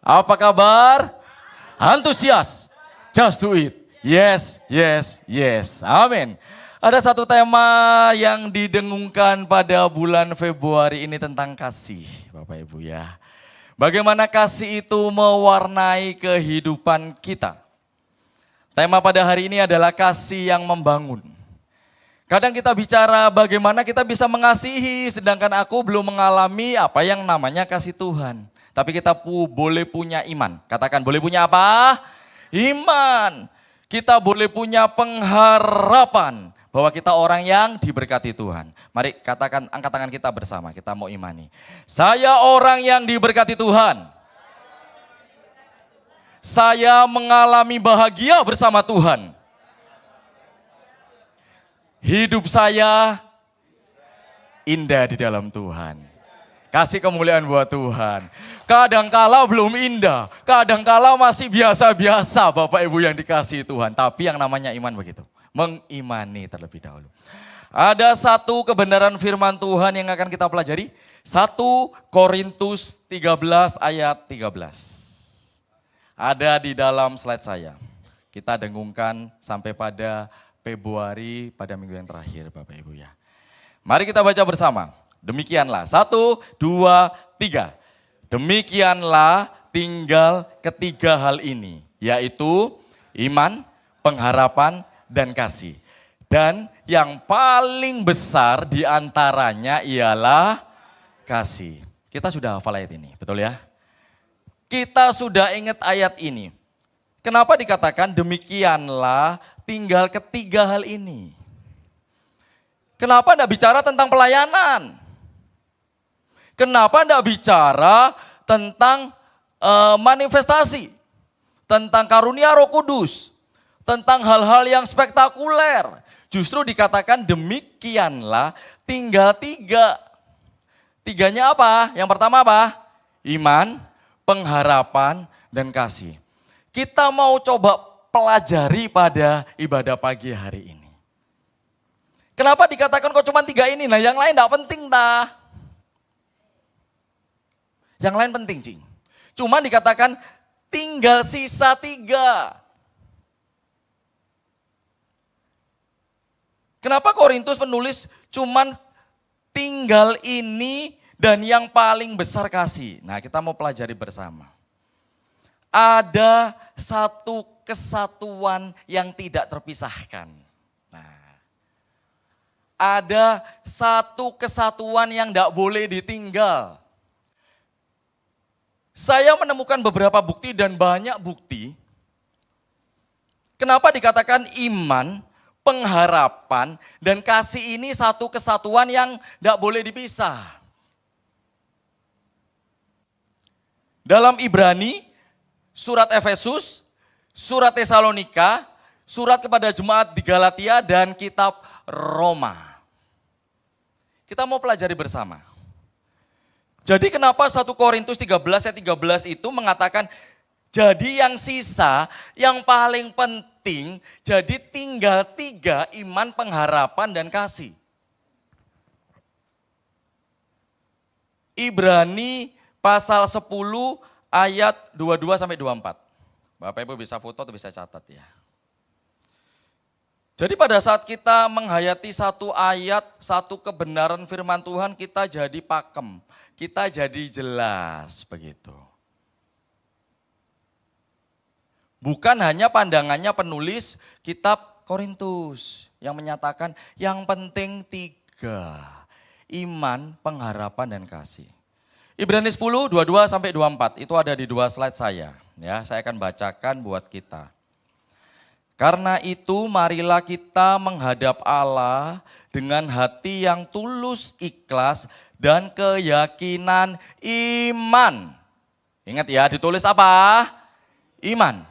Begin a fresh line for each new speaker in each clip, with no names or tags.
Apa kabar? Antusias? Just do it. Yes, yes, yes. Amin. Ada satu tema yang didengungkan pada bulan Februari ini tentang kasih, Bapak Ibu ya. Bagaimana kasih itu mewarnai kehidupan kita. Tema pada hari ini adalah kasih yang membangun. Kadang kita bicara bagaimana kita bisa mengasihi, sedangkan aku belum mengalami apa yang namanya kasih Tuhan. Tapi kita boleh punya iman. Katakan boleh punya apa? Iman. Kita boleh punya pengharapan bahwa kita orang yang diberkati Tuhan. Mari katakan, angkat tangan kita bersama, kita mau imani. Saya orang yang diberkati Tuhan. Saya mengalami bahagia bersama Tuhan. Hidup saya indah di dalam Tuhan. Kasih kemuliaan buat Tuhan. Kadangkala belum indah, kadangkala masih biasa-biasa Bapak Ibu yang dikasihi Tuhan. Tapi yang namanya iman begitu, mengimani terlebih dahulu. Ada satu kebenaran firman Tuhan yang akan kita pelajari. 1 Korintus 13 ayat 13. Ada di dalam slide saya. Kita dengungkan sampai pada Februari pada minggu yang terakhir Bapak Ibu ya. Mari kita baca bersama. Demikianlah, 1, 2, 3. Demikianlah tinggal ketiga hal ini, yaitu iman, pengharapan, dan kasih. Dan yang paling besar di antaranya ialah kasih. Kita sudah hafal ayat ini, betul ya? Kita sudah ingat ayat ini. Kenapa dikatakan demikianlah tinggal ketiga hal ini? Kenapa tidak bicara tentang pelayanan? Kenapa tidak bicara tentang manifestasi, tentang karunia Roh Kudus, tentang hal-hal yang spektakuler? Justru dikatakan demikianlah tinggal tiga. Tiganya apa? Yang pertama apa? Iman, pengharapan, dan kasih. Kita mau coba pelajari pada ibadah pagi hari ini. Kenapa dikatakan kok cuma tiga ini? Nah yang lain tidak penting dah. Yang lain penting, Cing. Cuma dikatakan tinggal sisa 3. Kenapa Korintus menulis cuman tinggal ini dan yang paling besar kasih? Nah kita mau pelajari bersama. Ada satu kesatuan yang tidak terpisahkan. Nah, ada satu kesatuan yang tidak boleh ditinggal. Saya menemukan beberapa bukti dan banyak bukti. Kenapa dikatakan iman, pengharapan, dan kasih ini satu kesatuan yang tidak boleh dipisah. Dalam Ibrani, surat Efesus, surat Tesalonika, surat kepada jemaat di Galatia, dan kitab Roma. Kita mau pelajari bersama. Jadi kenapa 1 Korintus 13 ayat 13 itu mengatakan jadi yang sisa, yang paling penting, jadi tinggal 3, iman, pengharapan, dan kasih. Ibrani pasal 10 ayat 22 sampai 24. Bapak Ibu bisa foto atau bisa catat ya. Jadi pada saat kita menghayati satu ayat, satu kebenaran firman Tuhan, kita jadi pakem. Kita jadi jelas begitu. Bukan hanya pandangannya penulis kitab Korintus yang menyatakan yang penting 3. Iman, pengharapan, dan kasih. Ibrani 10, 22 sampai 24 itu ada di 2 slide saya. Ya, saya akan bacakan buat kita. Karena itu marilah kita menghadap Allah dengan hati yang tulus, ikhlas, dan keyakinan iman. Ingat ya, ditulis apa? Iman.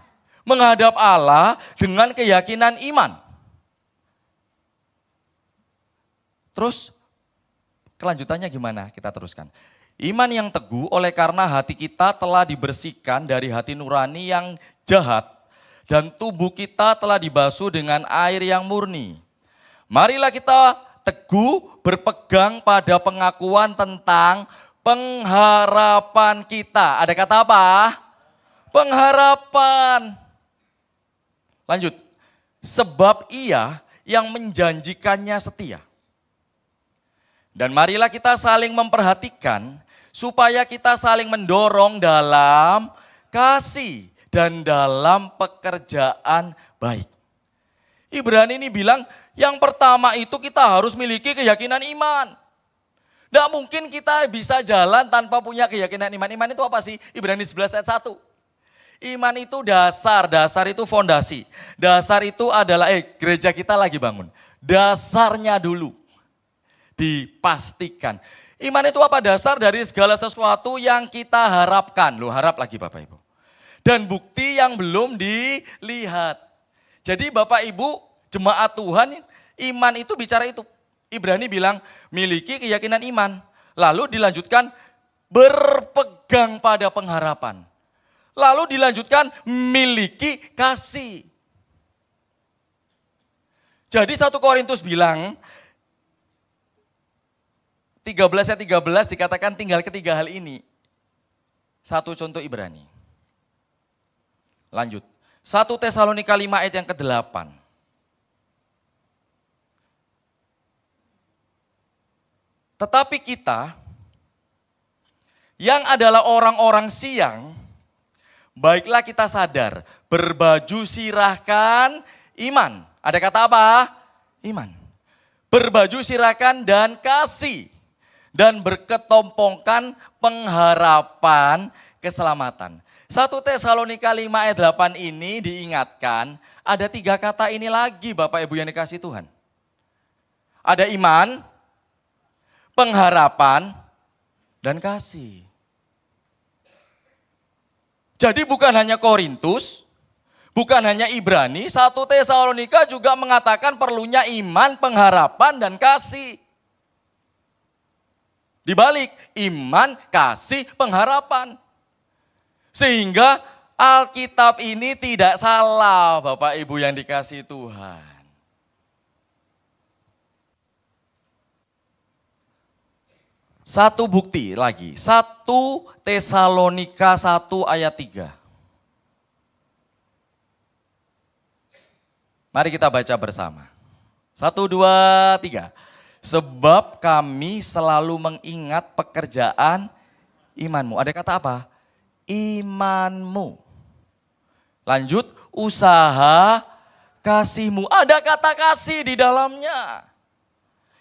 Menghadap Allah dengan keyakinan iman. Terus kelanjutannya gimana? Kita teruskan. Iman yang teguh oleh karena hati kita telah dibersihkan dari hati nurani yang jahat dan tubuh kita telah dibasuh dengan air yang murni. Marilah kita teguh berpegang pada pengakuan tentang pengharapan kita. Ada kata apa? pengharapan. Lanjut. Sebab ia yang menjanjikannya setia. Dan marilah kita saling memperhatikan supaya kita saling mendorong dalam kasih dan dalam pekerjaan baik. Ibrani ini bilang yang pertama itu kita harus miliki keyakinan iman. Tidak mungkin kita bisa jalan tanpa punya keyakinan iman. Iman itu apa sih? Ibrani 11 ayat 1. Iman itu dasar itu fondasi. Dasar itu adalah, gereja kita lagi bangun. Dasarnya dulu dipastikan. Iman itu apa? Dasar dari segala sesuatu yang kita harapkan. Loh, harap lagi Bapak Ibu. Dan bukti yang belum dilihat. Jadi Bapak Ibu, jemaat Tuhan, iman itu bicara itu. Ibrani bilang, miliki keyakinan iman. Lalu dilanjutkan, berpegang pada pengharapan. Lalu dilanjutkan, miliki kasih. Jadi 1 Korintus bilang, 13 ayat 13 dikatakan tinggal ketiga hal ini. Satu contoh Ibrani. Lanjut. 1 Tesalonika 5 ayat yang ke-8. Tetapi kita yang adalah orang-orang siang, baiklah kita sadar, berbaju sirahkan iman. Ada kata apa? Iman. Berbaju sirahkan dan kasih. Dan berketompongkan pengharapan keselamatan. 1 Tesalonika 5 ayat 8 ini diingatkan, ada 3 kata ini lagi Bapak Ibu yang dikasih Tuhan. Ada iman, pengharapan, dan kasih. Jadi bukan hanya Korintus, bukan hanya Ibrani, 1 Tesalonika juga mengatakan perlunya iman, pengharapan, dan kasih. Dibalik, iman, kasih, pengharapan. Sehingga Alkitab ini tidak salah Bapak Ibu yang dikasih Tuhan. Satu bukti lagi, 1 Tesalonika 1 ayat 3. Mari kita baca bersama. 1, 2, 3. Sebab kami selalu mengingat pekerjaan imanmu. Ada kata apa? Imanmu. Lanjut, usaha kasihmu. Ada kata kasih di dalamnya.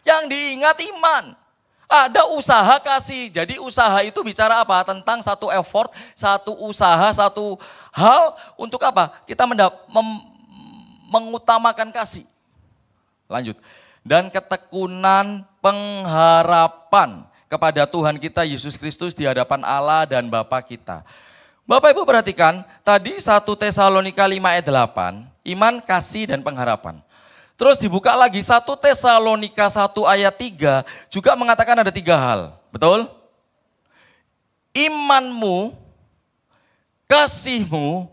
Yang diingat iman. Ada usaha kasih. Jadi usaha itu bicara apa? Tentang satu effort, satu usaha, satu hal untuk apa? Kita mengutamakan kasih. Lanjut. Dan ketekunan pengharapan kepada Tuhan kita Yesus Kristus di hadapan Allah dan Bapa kita. Bapak Ibu perhatikan, tadi 1 Tesalonika 5 ayat 8, iman, kasih, dan pengharapan. Terus dibuka lagi 1 Tesalonika 1 ayat 3, juga mengatakan ada 3 hal, betul? Imanmu, kasihmu,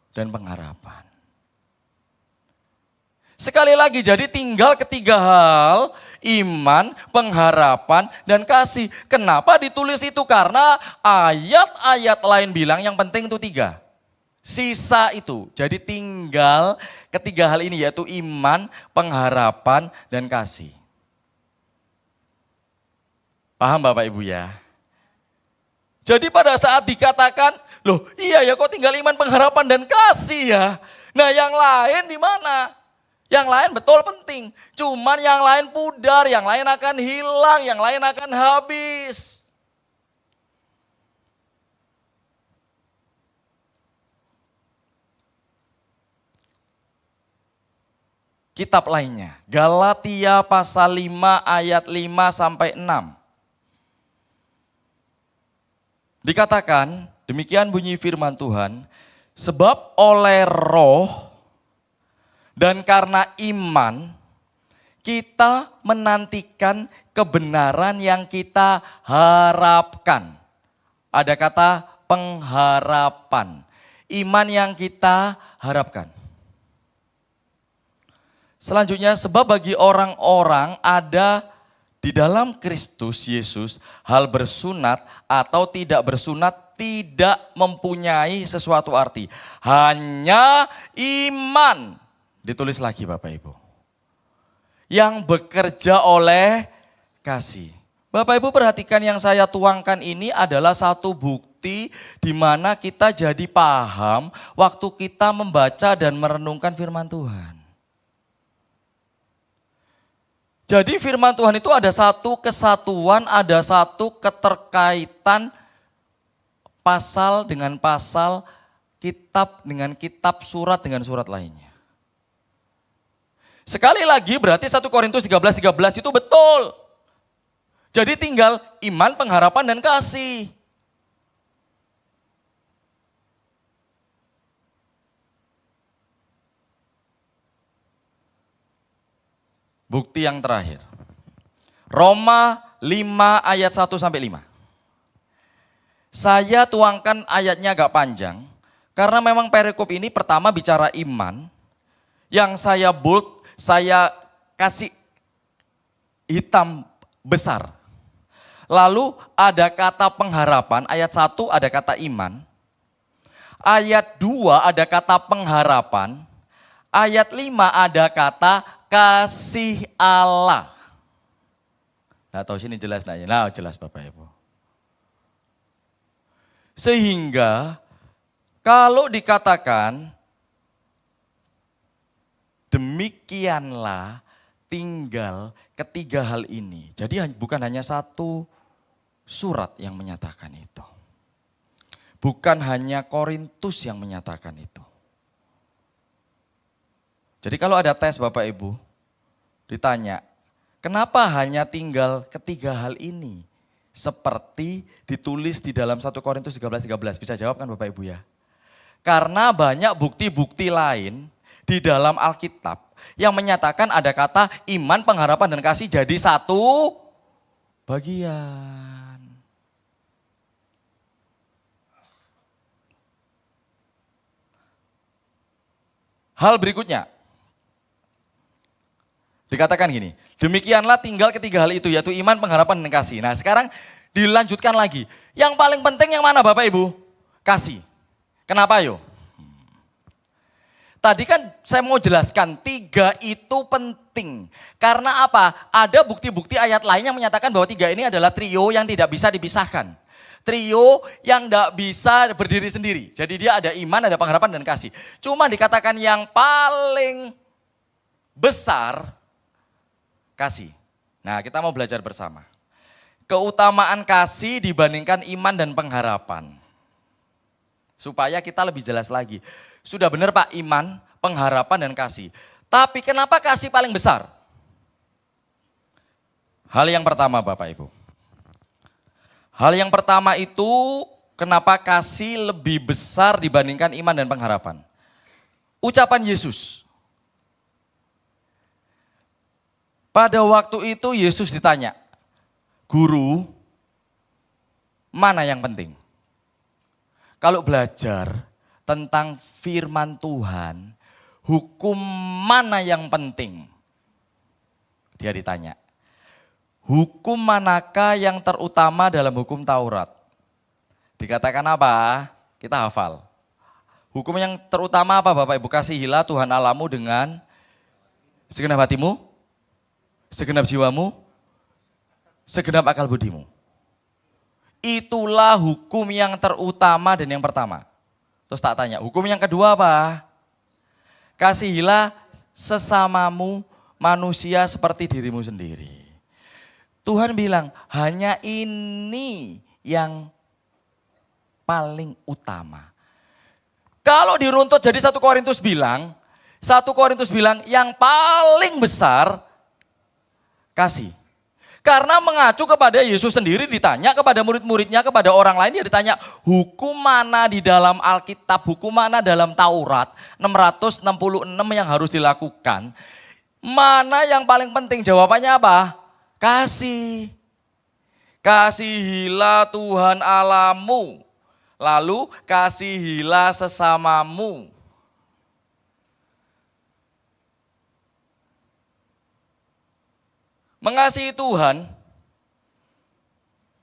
dan pengharapan. Sekali lagi, jadi tinggal ketiga hal, iman, pengharapan, dan kasih. Kenapa ditulis itu? Karena ayat-ayat lain bilang yang penting itu 3. Sisa itu, jadi tinggal ketiga hal ini yaitu iman, pengharapan, dan kasih. Paham Bapak Ibu ya? Jadi pada saat dikatakan, loh iya ya kok tinggal iman, pengharapan, dan kasih ya. Nah yang lain di mana? Yang lain betul penting, cuman yang lain pudar, yang lain akan hilang, yang lain akan habis. Kitab lainnya, Galatia pasal 5 ayat 5 sampai 6. Dikatakan, demikian bunyi firman Tuhan, sebab oleh Roh dan karena iman, kita menantikan kebenaran yang kita harapkan. Ada kata pengharapan. Iman yang kita harapkan. Selanjutnya, sebab bagi orang-orang ada di dalam Kristus Yesus, hal bersunat atau tidak bersunat tidak mempunyai sesuatu arti. Hanya iman. Ditulis lagi Bapak Ibu. Yang bekerja oleh kasih. Bapak Ibu perhatikan yang saya tuangkan ini adalah satu bukti di mana kita jadi paham waktu kita membaca dan merenungkan firman Tuhan. Jadi firman Tuhan itu ada satu kesatuan, ada satu keterkaitan pasal dengan pasal, kitab dengan kitab, surat dengan surat lainnya. Sekali lagi berarti 1 Korintus 13:13 itu betul. Jadi tinggal iman, pengharapan, dan kasih. Bukti yang terakhir. Roma 5 ayat 1 sampai 5. Saya tuangkan ayatnya agak panjang, karena memang perikop ini pertama bicara iman, yang saya bold, saya kasih hitam besar. Lalu ada kata pengharapan, ayat 1 ada kata iman, ayat 2 ada kata pengharapan, ayat 5 ada kata kasih Allah. Nah tahu sini jelas nanya, nah jelas Bapak Ibu. Sehingga kalau dikatakan demikianlah tinggal ketiga hal ini. Jadi bukan hanya satu surat yang menyatakan itu. Bukan hanya Korintus yang menyatakan itu. Jadi kalau ada tes Bapak Ibu, ditanya, kenapa hanya tinggal ketiga hal ini? Seperti ditulis di dalam 1 Korintus 13:13. Bisa jawab kan Bapak Ibu ya? Karena banyak bukti-bukti lain di dalam Alkitab yang menyatakan ada kata iman, pengharapan, dan kasih jadi satu bagian. Hal berikutnya, dikatakan gini, demikianlah tinggal ketiga hal itu, yaitu iman, pengharapan, dan kasih. Nah sekarang dilanjutkan lagi, yang paling penting yang mana Bapak Ibu? Kasih. Kenapa yo? Tadi kan saya mau jelaskan, tiga itu penting. Karena apa? Ada bukti-bukti ayat lain yang menyatakan bahwa tiga ini adalah trio yang tidak bisa dipisahkan. Trio yang tidak bisa berdiri sendiri. Jadi dia ada iman, ada pengharapan, dan kasih. Cuma dikatakan yang paling besar, kasih. Nah kita mau belajar bersama. Keutamaan kasih dibandingkan iman dan pengharapan. Supaya kita lebih jelas lagi. Sudah benar Pak, iman, pengharapan, dan kasih. Tapi kenapa kasih paling besar? Hal yang pertama Bapak Ibu. Hal yang pertama itu kenapa kasih lebih besar dibandingkan iman dan pengharapan. Ucapan Yesus. Pada waktu itu Yesus ditanya, Guru, mana yang penting? Kalau belajar tentang firman Tuhan, hukum mana yang penting? Dia ditanya, hukum manakah yang terutama dalam hukum Taurat? Dikatakan apa? Kita hafal. Hukum yang terutama apa Bapak Ibu? Kasihilah Tuhan Allahmu dengan segenap hatimu, segenap jiwamu, segenap akal budimu. Itulah hukum yang terutama dan yang pertama. Terus tak tanya, hukum yang kedua apa? Kasihilah sesamamu manusia seperti dirimu sendiri. Tuhan bilang, hanya ini yang paling utama. Kalau diruntut jadi 1 Korintus bilang yang paling besar kasih. Karena mengacu kepada Yesus sendiri ditanya kepada murid-muridnya, kepada orang lain dia ditanya, hukum mana di dalam Alkitab, hukum mana dalam Taurat, 666 yang harus dilakukan. Mana yang paling penting? Jawabannya apa? Kasih. Kasihilah Tuhan Allahmu, lalu kasihilah sesamamu. Mengasihi Tuhan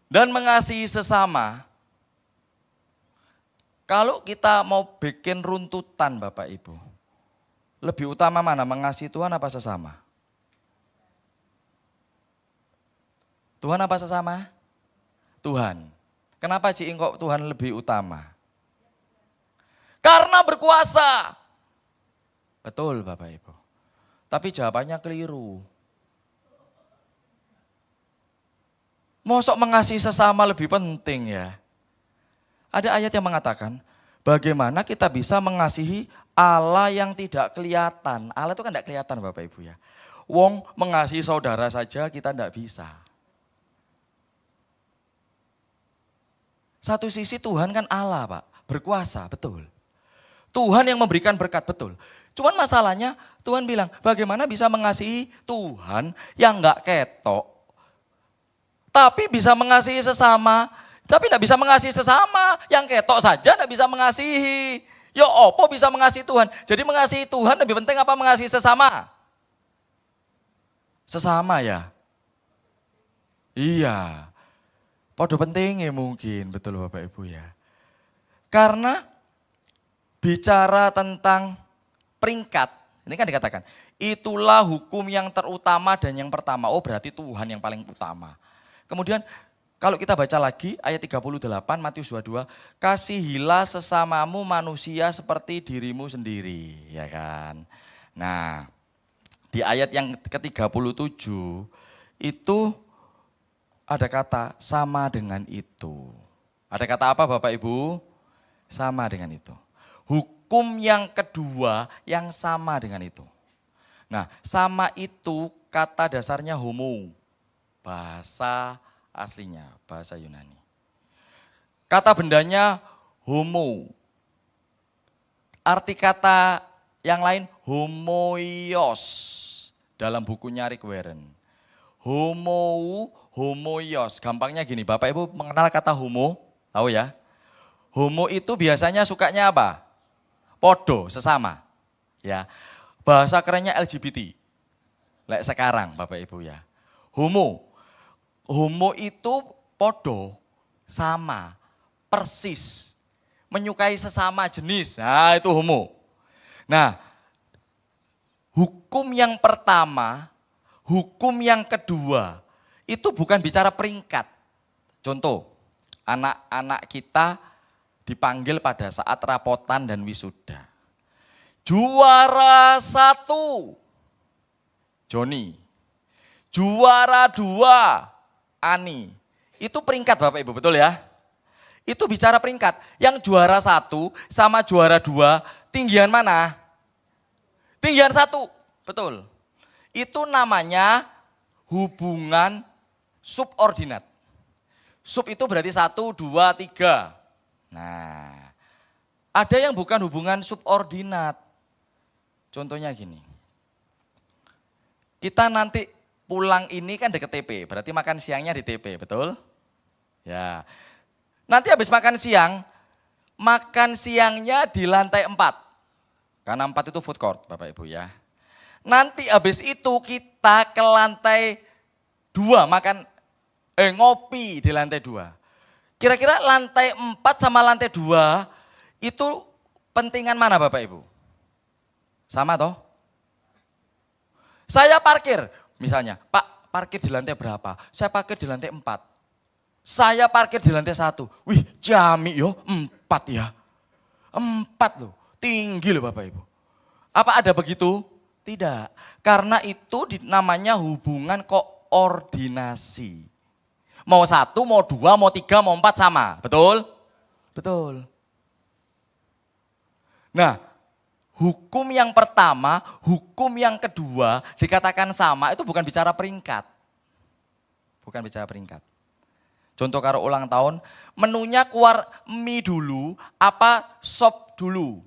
dan mengasihi sesama Kalau kita mau bikin runtutan Bapak Ibu, lebih utama mana, mengasihi Tuhan apa sesama? Tuhan apa sesama? Tuhan. Kenapa Ci kok Tuhan lebih utama? Karena berkuasa. Betul Bapak Ibu. Tapi jawabannya keliru. Mosok mengasihi sesama lebih penting ya. Ada ayat yang mengatakan, bagaimana kita bisa mengasihi Allah yang tidak kelihatan. Allah itu kan tidak kelihatan Bapak Ibu ya. Wong mengasihi saudara saja kita tidak bisa. Satu sisi Tuhan kan Allah Pak, berkuasa, betul. Tuhan yang memberikan berkat, betul. Cuman masalahnya Tuhan bilang, bagaimana bisa mengasihi Tuhan yang enggak ketok. Tapi bisa mengasihi sesama, tapi tidak bisa mengasihi sesama. Yang ketok saja tidak bisa mengasihi. Ya opo bisa mengasihi Tuhan. Jadi mengasihi Tuhan lebih penting apa mengasihi sesama? Sesama ya? Iya. Podo pentingnya mungkin, betul Bapak Ibu ya. Karena bicara tentang peringkat, ini kan dikatakan, itulah hukum yang terutama dan yang pertama. Oh berarti Tuhan yang paling utama. Kemudian kalau kita baca lagi ayat 38 Matius 22, kasihilah sesamamu manusia seperti dirimu sendiri, ya kan. Nah, di ayat yang ke-37 itu ada kata sama dengan itu. Ada kata apa Bapak Ibu? Sama dengan itu. Hukum yang kedua yang sama dengan itu. Nah, sama itu kata dasarnya homo. Bahasa aslinya, bahasa Yunani. Kata bendanya homo. Arti kata yang lain homoios. Dalam bukunya Rick Warren. Homoios. Gampangnya gini, Bapak Ibu mengenal kata homo? Tahu ya? Homo itu biasanya sukanya apa? Podo, sesama. Ya. Bahasa kerennya LGBT. Lek sekarang Bapak Ibu ya. Homo itu podo, sama, persis, menyukai sesama jenis, nah itu homo. Nah, hukum yang pertama, hukum yang kedua, itu bukan bicara peringkat. Contoh, anak-anak kita dipanggil pada saat rapotan dan wisuda. Juara 1, Joni. Juara 2, Ani. Itu peringkat Bapak Ibu, betul ya? Itu bicara peringkat. Yang juara 1 sama juara 2, tinggian mana? Tinggian 1, betul. Itu namanya hubungan subordinat. Sub itu berarti 1, 2, 3. Nah, ada yang bukan hubungan subordinat. Contohnya gini. Kita nanti pulang ini kan deket TP, berarti makan siangnya di TP, betul? Ya. Nanti habis makan siangnya di lantai 4. Karena 4 itu food court, Bapak Ibu ya. Nanti habis itu kita ke lantai 2 ngopi di lantai 2. Kira-kira lantai 4 sama lantai 2 itu pentingan mana Bapak Ibu? Sama toh? Saya parkir. Misalnya, Pak parkir di lantai berapa? Saya parkir di lantai 4. Saya parkir di lantai 1. Wih jami yo 4 ya. 4 loh, tinggi loh Bapak Ibu. Apa ada begitu? Tidak, karena itu namanya hubungan koordinasi. Mau 1, mau 2, mau 3, mau 4 sama, betul? Betul. Nah, hukum yang pertama, hukum yang kedua dikatakan sama itu bukan bicara peringkat. Bukan bicara peringkat. Contoh karo ulang tahun, menunya keluar mie dulu, apa sop dulu?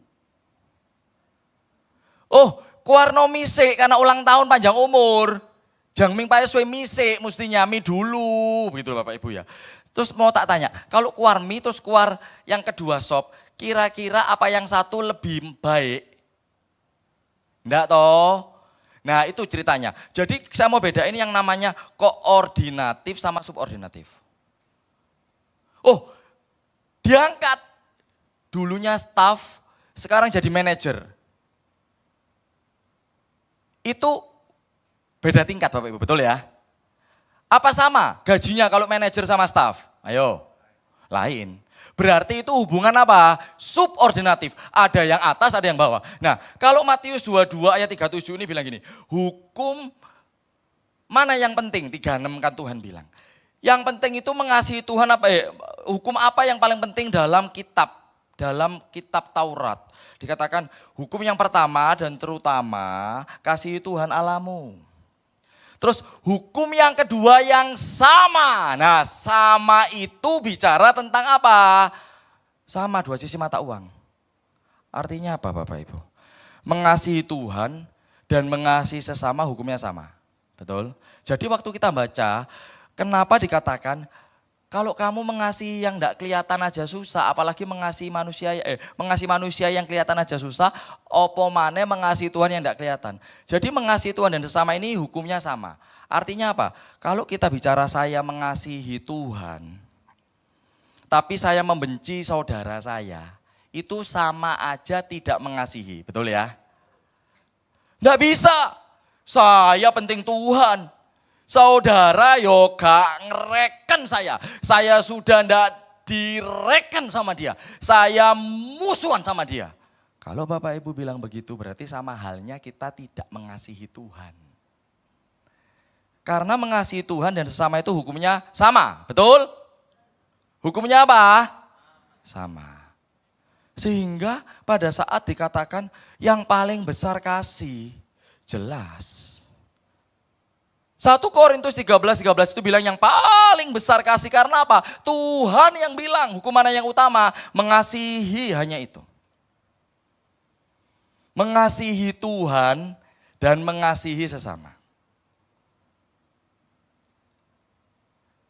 Oh, keluar no mise karena ulang tahun panjang umur. Jangming pae suwe mise mestinya mie dulu, begitu Bapak Ibu ya. Terus mau tak tanya, kalau keluar mie terus keluar yang kedua sop, kira-kira apa yang satu lebih baik? Enggak toh? Nah itu ceritanya. Jadi saya mau bedain yang namanya koordinatif sama subordinatif. Oh diangkat. dulunya staff, sekarang jadi manajer. Itu beda tingkat Bapak Ibu, betul ya? Apa sama gajinya kalau manajer sama staff? Ayo, lain. Berarti itu hubungan apa? Subordinatif. Ada yang atas, ada yang bawah. Nah, kalau Matius 22 ayat 37 ini bilang gini, hukum mana yang penting? 36 kan Tuhan bilang. Yang penting itu mengasihi Tuhan hukum apa yang paling penting dalam kitab Taurat. Dikatakan hukum yang pertama dan terutama kasihi Tuhan Allahmu. Terus hukum yang kedua yang sama. Nah, sama itu bicara tentang apa? Sama, dua sisi mata uang. Artinya apa Bapak Ibu? Mengasihi Tuhan dan mengasihi sesama hukumnya sama. Betul? Jadi waktu kita baca, kenapa dikatakan kalau kamu mengasihi yang tidak kelihatan aja susah, apalagi mengasihi manusia yang kelihatan aja susah, opo maneh mengasihi Tuhan yang tidak kelihatan. Jadi mengasihi Tuhan dan sesama ini hukumnya sama. Artinya apa? Kalau kita bicara saya mengasihi Tuhan, tapi saya membenci saudara saya, itu sama aja tidak mengasihi, betul ya? Tidak bisa, saya penting Tuhan. Saudara yo gak ngereken saya sudah ndak direken sama dia, saya musuhan sama dia. Kalau Bapak Ibu bilang begitu berarti sama halnya kita tidak mengasihi Tuhan. Karena mengasihi Tuhan dan sesama itu hukumnya sama, betul? Hukumnya apa? Sama. Sehingga pada saat dikatakan yang paling besar kasih, jelas. 1 Korintus 13 itu bilang yang paling besar kasih karena apa? Tuhan yang bilang hukum mana yang utama? Mengasihi hanya itu. Mengasihi Tuhan dan mengasihi sesama.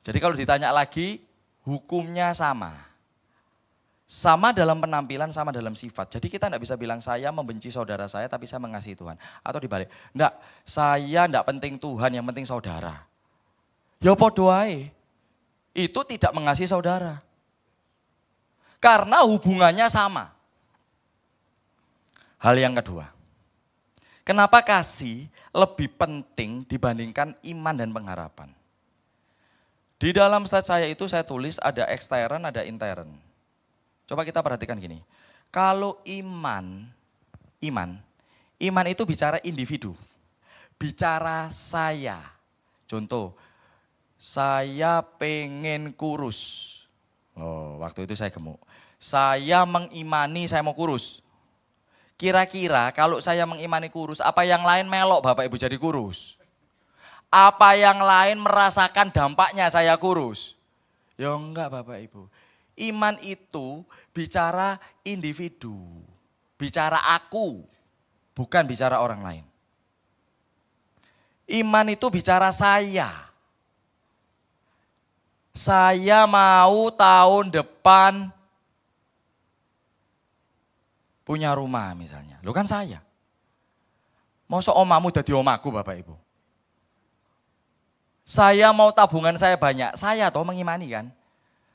Jadi kalau ditanya lagi, hukumnya sama. Sama dalam penampilan, sama dalam sifat. Jadi kita tidak bisa bilang saya membenci saudara saya tapi saya mengasihi Tuhan. Atau dibalik, enggak, saya enggak penting Tuhan, yang penting saudara. Ya podo ae. Itu tidak mengasihi saudara. Karena hubungannya sama. Hal yang kedua, kenapa kasih lebih penting dibandingkan iman dan pengharapan? Di dalam slide saya itu saya tulis ada ekstern, ada intern. Coba kita perhatikan gini, kalau iman itu bicara individu, bicara saya. Contoh, saya pengen kurus. Oh, waktu itu saya gemuk. Saya mengimani saya mau kurus. Kira-kira kalau saya mengimani kurus, apa yang lain melok Bapak Ibu jadi kurus? Apa yang lain merasakan dampaknya saya kurus? Ya enggak Bapak Ibu. Iman itu bicara individu, bicara aku, bukan bicara orang lain. Iman itu bicara saya. Saya mau tahun depan punya rumah misalnya. Lo kan saya. Masa omamu jadi omaku Bapak Ibu. Saya mau tabungan saya banyak, saya toh mengimani kan.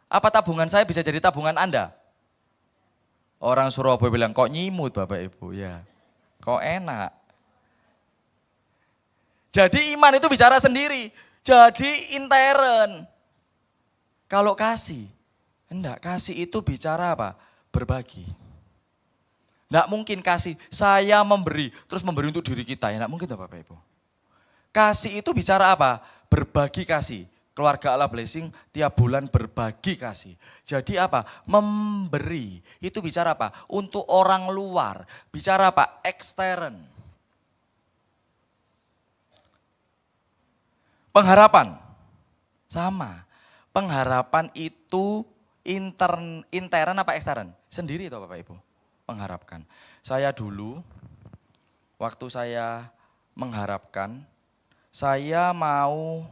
Apa tabungan saya bisa jadi tabungan Anda? Orang Surabaya bilang, kok nyimut Bapak Ibu? Ya, kok enak. Jadi iman itu bicara sendiri. Jadi intern. Kalau kasih, enggak, kasih itu bicara apa? Berbagi. Enggak mungkin kasih, saya memberi, terus memberi untuk diri kita. Ya enggak mungkin Bapak Ibu. Kasih itu bicara apa? Berbagi kasih. Keluarga Allah Blessing tiap bulan berbagi kasih. Jadi apa? Memberi. Itu bicara apa? Untuk orang luar. Bicara apa? Ekstern. Pengharapan. Sama. Pengharapan itu intern apa ekstern? Sendiri toh Bapak Ibu. Mengharapkan. Saya dulu, waktu saya mengharapkan, saya mau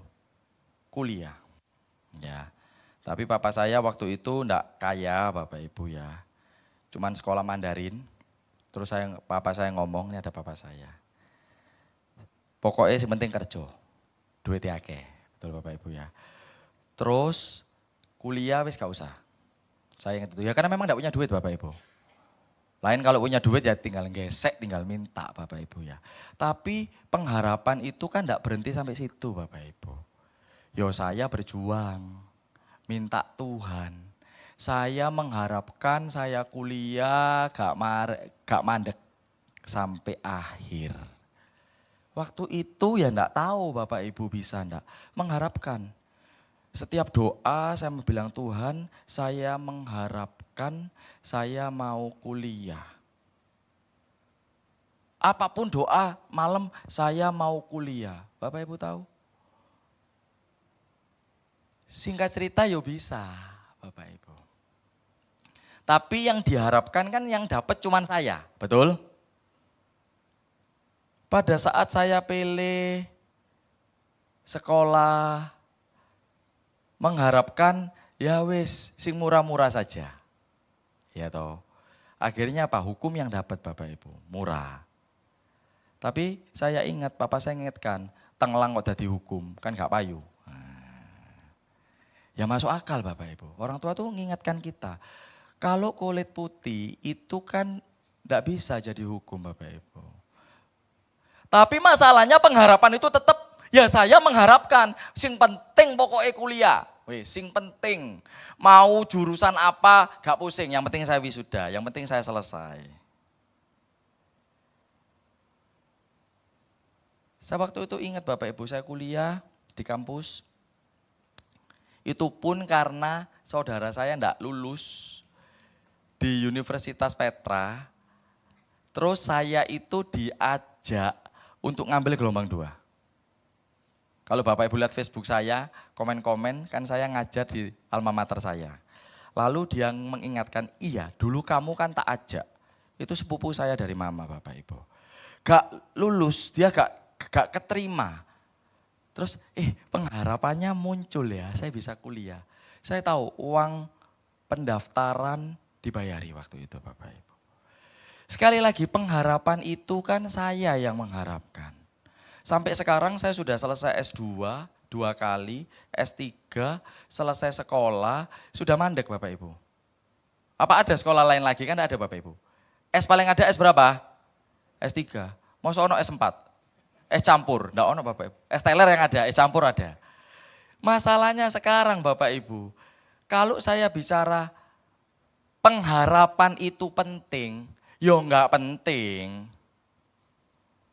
kuliah. Ya. Tapi papa saya waktu itu enggak kaya Bapak Ibu ya. Cuman sekolah Mandarin. Terus papa saya ngomong, ini ada papa saya. Pokoknya yang penting kerja. Duitnya akeh. Betul Bapak Ibu ya. Terus kuliah wis gak usah. Saya ingat itu. Ya karena memang tidak punya duit Bapak Ibu. Lain kalau punya duit ya tinggal gesek, tinggal minta Bapak Ibu ya. Tapi pengharapan itu kan tidak berhenti sampai situ Bapak Ibu. Yo saya berjuang, minta Tuhan. Saya mengharapkan saya kuliah gak mandek sampai akhir. Waktu itu ya enggak tahu Bapak Ibu bisa enggak mengharapkan. Setiap doa saya bilang Tuhan, saya mengharapkan saya mau kuliah. Apapun doa malam saya mau kuliah. Bapak Ibu tahu? Singkat cerita yo bisa Bapak Ibu. Tapi yang diharapkan kan yang dapat cuman saya, betul? Pada saat saya pilih sekolah, mengharapkan ya wis sing murah-murah saja. Ya toh. Akhirnya apa? Hukum yang dapat Bapak Ibu, murah. Tapi saya ingat, Bapak saya ingatkan, tenglang kok dadi hukum, kan gak payu. Ya masuk akal Bapak Ibu. Orang tua tuh mengingatkan kita, kalau kulit putih itu kan gak bisa jadi hukum Bapak Ibu. Tapi masalahnya pengharapan itu tetap, ya saya mengharapkan, sing penting pokoknya kuliah. Wih, sing penting, mau jurusan apa gak pusing, yang penting saya wisuda, yang penting saya selesai. Saya waktu itu ingat Bapak Ibu, saya kuliah di kampus, itu pun karena saudara saya enggak lulus di Universitas Petra, terus saya itu diajak untuk ngambil gelombang 2. Kalau Bapak Ibu lihat Facebook saya, komen-komen, kan saya ngajar di alma mater saya. Lalu dia mengingatkan, iya dulu kamu kan tak ajak. Itu sepupu saya dari mama Bapak Ibu. Gak lulus, dia gak keterima. Terus pengharapannya muncul ya, saya bisa kuliah. Saya tahu uang pendaftaran dibayari waktu itu Bapak Ibu. Sekali lagi pengharapan itu kan saya yang mengharapkan. Sampai sekarang saya sudah selesai S2 2 kali, S3 selesai sekolah, sudah mandek Bapak Ibu. Apa ada sekolah lain lagi? Kan ada Bapak Ibu. S paling ada S berapa? S3. Mau ono S4? S campur, enggak ono Bapak Ibu. S teler yang ada, S campur ada. Masalahnya sekarang Bapak Ibu, kalau saya bicara pengharapan itu penting, yo enggak penting.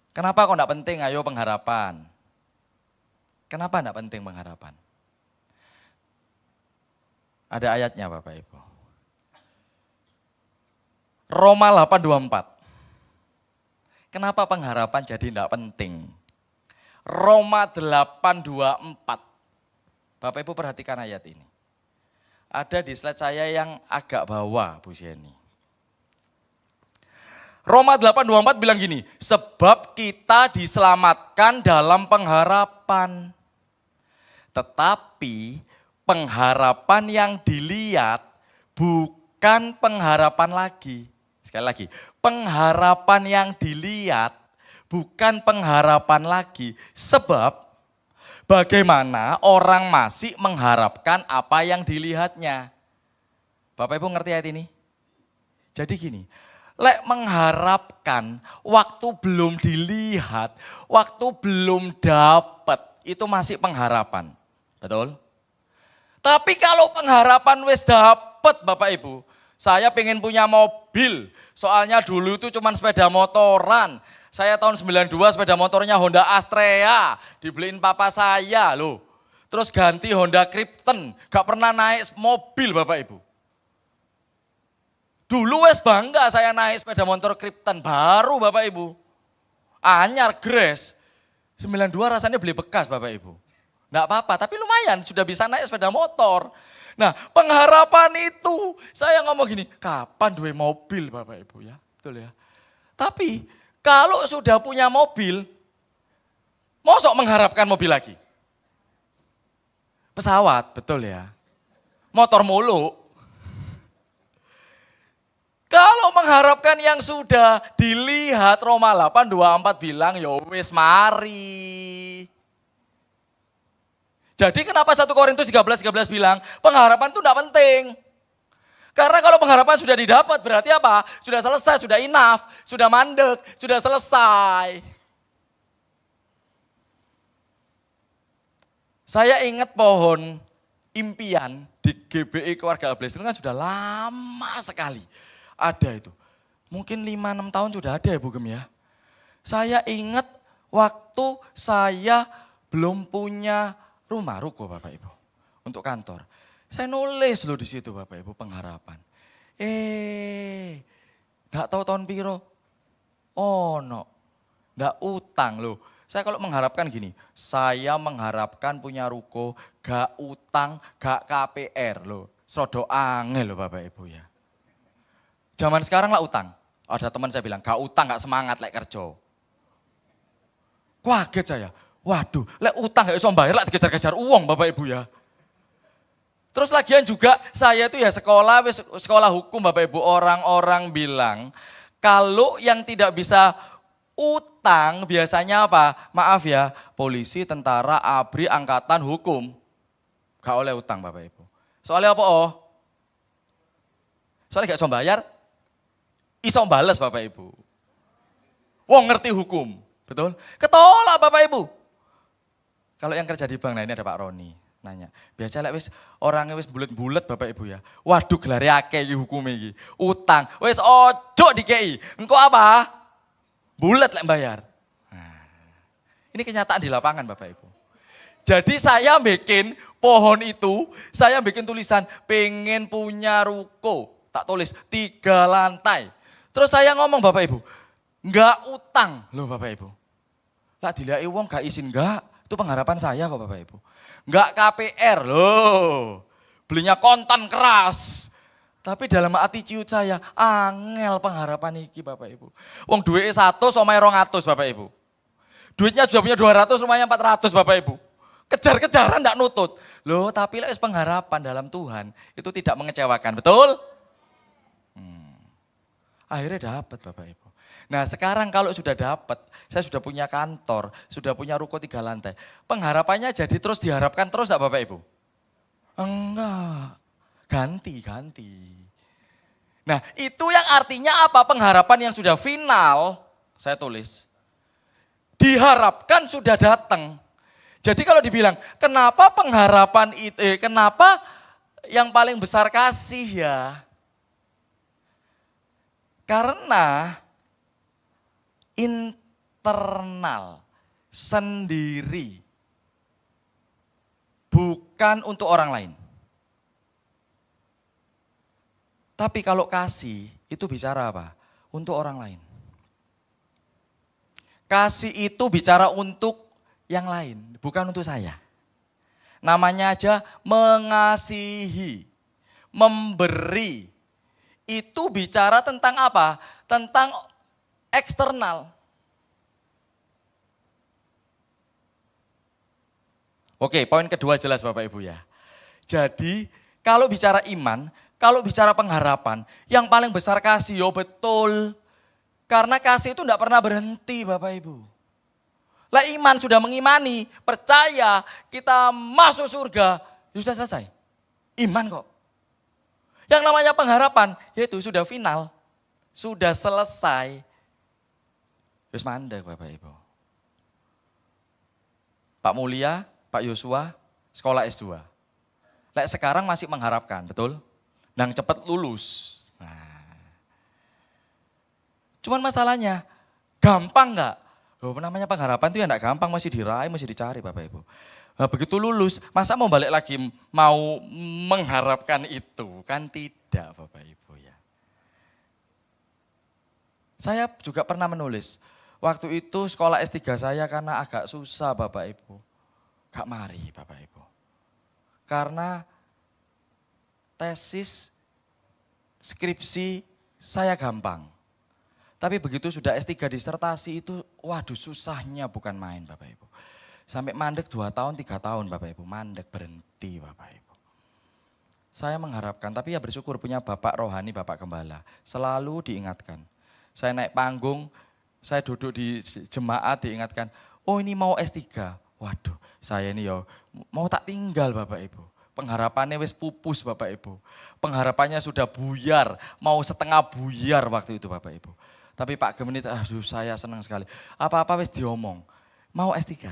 Kenapa kok enggak penting? Ayo pengharapan. Kenapa enggak penting pengharapan? Ada ayatnya Bapak Ibu. Roma 8:24. Kenapa pengharapan jadi enggak penting? Roma 8:24. Bapak Ibu perhatikan ayat ini. Ada di slide saya yang agak bawah Bu Jenny. Roma 8:24 bilang gini, sebab kita diselamatkan dalam pengharapan. Tetapi pengharapan yang dilihat bukan pengharapan lagi. Sekali lagi, pengharapan yang dilihat bukan pengharapan lagi. Sebab bagaimana orang masih mengharapkan apa yang dilihatnya. Bapak Ibu ngerti ayat ini? Jadi gini, lek mengharapkan waktu belum dilihat, waktu belum dapat, itu masih pengharapan. Betul? Tapi kalau pengharapan wis dapat Bapak Ibu, saya pengen punya mobil, soalnya dulu itu cuma sepeda motoran. Saya tahun 92 sepeda motornya Honda Astrea, dibeliin papa saya loh. Terus ganti Honda Krypton, gak pernah naik mobil Bapak Ibu. Dulu wes bangga saya naik sepeda motor Krypton, baru Bapak Ibu. Anyar, gres. 92 rasanya beli bekas Bapak Ibu. Enggak apa-apa, tapi lumayan sudah bisa naik sepeda motor. Nah pengharapan itu, saya ngomong gini, kapan duwe mobil Bapak Ibu ya, betul ya. Tapi kalau sudah punya mobil, mosok mengharapkan mobil lagi? Pesawat, betul ya. Motor mulu. Kalau mengharapkan yang sudah dilihat, Roma 8:24 bilang, ya wis mari. Jadi kenapa 1 Korintus 13:13 bilang, pengharapan itu enggak penting. Karena kalau pengharapan sudah didapat berarti apa? Sudah selesai, sudah enough, sudah mandek, sudah selesai. Saya ingat pohon impian di GBI Keluarga Ables itu kan sudah lama sekali. Ada itu. Mungkin 5-6 tahun sudah ada ya Bu Gem ya. Saya ingat waktu saya belum punya rumah, ruko Bapak Ibu. Untuk kantor. Saya nulis loh di situ Bapak Ibu pengharapan. Enggak tahu tahun piro. Oh no. Enggak utang loh. Saya kalau mengharapkan gini, saya mengharapkan punya ruko, gak utang, gak KPR loh. Serodo angel loh Bapak Ibu ya. Zaman sekarang lah utang. Ada teman saya bilang, gak utang, gak semangat lek kerja. Kaget saya, waduh lek utang gak bisa bayar lah dikejar-kejar uang Bapak Ibu ya. Terus lagian juga saya itu ya sekolah hukum Bapak Ibu, orang-orang bilang kalau yang tidak bisa utang biasanya apa? Maaf ya, polisi, tentara, ABRI, angkatan, hukum. Gak oleh utang Bapak Ibu. Soalnya apa Soalnya gak bisa bayar, iso bales Bapak Ibu. Wong ngerti hukum, betul? Ketolak Bapak Ibu. Kalau yang kerja di bank, nah ini ada Pak Roni, nanya. Biasa lek wis orangnya wis bulet-bulet Bapak Ibu ya. Waduh gelare akeh iki hukume iki. Utang, wis ojo dikei. Engko apa? Bulet lek bayar. Nah, ini kenyataan di lapangan Bapak Ibu. Jadi saya bikin pohon itu, saya bikin tulisan pengen punya ruko. Tak tulis 3 lantai. Terus saya ngomong Bapak Ibu, enggak utang loh Bapak Ibu. Lah dilai wong gak izin enggak, itu pengharapan saya kok Bapak Ibu. Enggak KPR loh, belinya kontan keras. Tapi dalam hati ciut saya, angel pengharapan iki Bapak Ibu. Wong duitnya 100, omahe 200 Bapak Ibu. Duitnya juga punya 200, rumahnya 400 Bapak Ibu. Kejar-kejaran enggak nutut. Loh tapi lek pengharapan dalam Tuhan, itu tidak mengecewakan, betul? Akhirnya dapat Bapak Ibu. Nah sekarang kalau sudah dapat, saya sudah punya kantor, sudah punya ruko 3 lantai. Pengharapannya jadi terus diharapkan terus enggak Bapak Ibu? Enggak. Ganti. Nah itu yang artinya apa? Pengharapan yang sudah final, saya tulis. Diharapkan sudah datang. Jadi kalau dibilang, kenapa pengharapan itu, kenapa yang paling besar kasih ya? Karena internal, sendiri, bukan untuk orang lain. Tapi kalau kasih itu bicara apa? Untuk orang lain. Kasih itu bicara untuk yang lain, bukan untuk saya. Namanya aja mengasihi, memberi. Itu bicara tentang apa? Tentang eksternal. Oke, poin kedua jelas Bapak Ibu ya. Jadi kalau bicara iman, kalau bicara pengharapan, yang paling besar kasih, yo betul. Karena kasih itu enggak pernah berhenti Bapak Ibu. Lah iman sudah mengimani, percaya, kita masuk surga, ya sudah selesai. Iman kok. Yang namanya pengharapan, yaitu sudah final, sudah selesai. Yus mandek Bapak Ibu. Pak Mulia, Pak Yosua, sekolah S2. Lek sekarang masih mengharapkan, betul? Nang cepat lulus. Nah. Cuman masalahnya, gampang enggak? Loh, namanya pengharapan itu ya enggak gampang, masih diraih, masih dicari Bapak Ibu. Nah, begitu lulus, masa mau balik lagi mau mengharapkan itu? Kan tidak Bapak Ibu ya. Saya juga pernah menulis, waktu itu sekolah S3 saya karena agak susah Bapak Ibu. Gak mari Bapak Ibu. Karena tesis, skripsi saya gampang. Tapi begitu sudah S3 disertasi itu, waduh susahnya bukan main Bapak Ibu. Sampai mandek 2 tahun, 3 tahun Bapak Ibu, mandek berhenti Bapak Ibu. Saya mengharapkan, tapi ya bersyukur punya Bapak Rohani, Bapak Gembala. Selalu diingatkan. Saya naik panggung, saya duduk di jemaat diingatkan, oh ini mau S3. Waduh saya ini ya mau tak tinggal Bapak Ibu. Pengharapannya wis pupus Bapak Ibu. Pengharapannya sudah buyar, mau setengah buyar waktu itu Bapak Ibu. Tapi Pak Gemenit, aduh saya senang sekali. Apa-apa wis diomong, mau S3,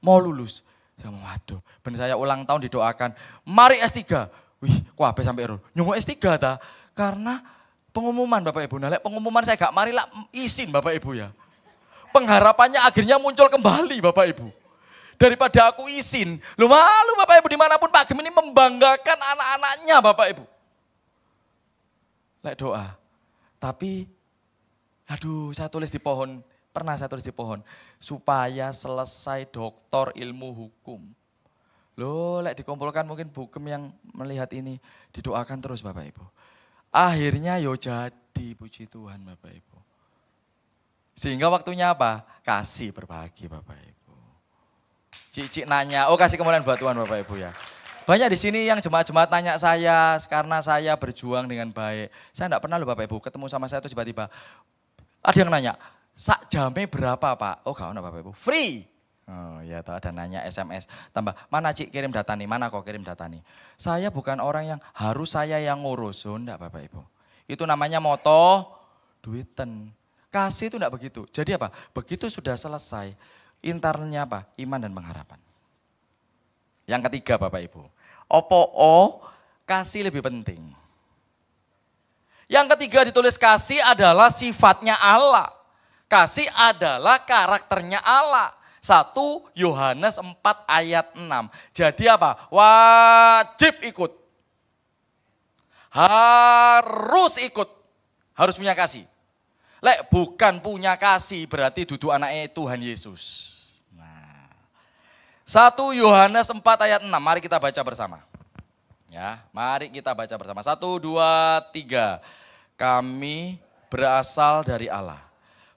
mau lulus. Saya mau waduh, ben saya ulang tahun didoakan, mari S3. Wih, kok apa sampai error? Nyunggu S3 ta? Karena pengumuman Bapak Ibu. Nah, pengumuman saya gak mari lah izin Bapak Ibu ya. Pengharapannya akhirnya muncul kembali Bapak Ibu. Daripada aku izin, lu malu Bapak Ibu dimanapun Pak Gem ini membanggakan anak-anaknya Bapak Ibu. Lek doa, tapi aduh saya tulis di pohon, pernah saya tulis di pohon, supaya selesai doktor ilmu hukum. Loh lek dikumpulkan mungkin Bu Gem yang melihat ini, didoakan terus Bapak Ibu. Akhirnya yo jadi, puji Tuhan Bapak Ibu. Sehingga waktunya apa? Kasih berbagi Bapak Ibu. Cik nanya, oh kasih kemuliaan buat Tuhan Bapak Ibu ya. Banyak di sini yang jemaat-jemaat tanya saya karena saya berjuang dengan baik. Saya enggak pernah loh Bapak Ibu ketemu sama saya tuh tiba-tiba. Ada yang nanya, sak jamnya berapa Pak? Oh gak ada Bapak Ibu, free. Oh ya tahu ada nanya SMS, tambah mana Cik kirim data nih, mana kok kirim data nih. Saya bukan orang yang harus saya yang ngurus, oh enggak Bapak Ibu. Itu namanya moto duiten. Kasih itu enggak begitu. Jadi apa? Begitu sudah selesai. Internalnya apa? Iman dan pengharapan. Yang ketiga Bapak Ibu, kasih lebih penting. Yang ketiga ditulis kasih adalah sifatnya Allah. Kasih adalah karakternya Allah. 1 Yohanes 4 ayat 6. Jadi apa? Wajib ikut. Harus ikut. Harus punya kasih. Lek bukan punya kasih berarti duduk anaknya Tuhan Yesus. 1 Yohanes 4 ayat 6, mari kita baca bersama. Ya, mari kita baca bersama. 1, 2, 3. Kami berasal dari Allah.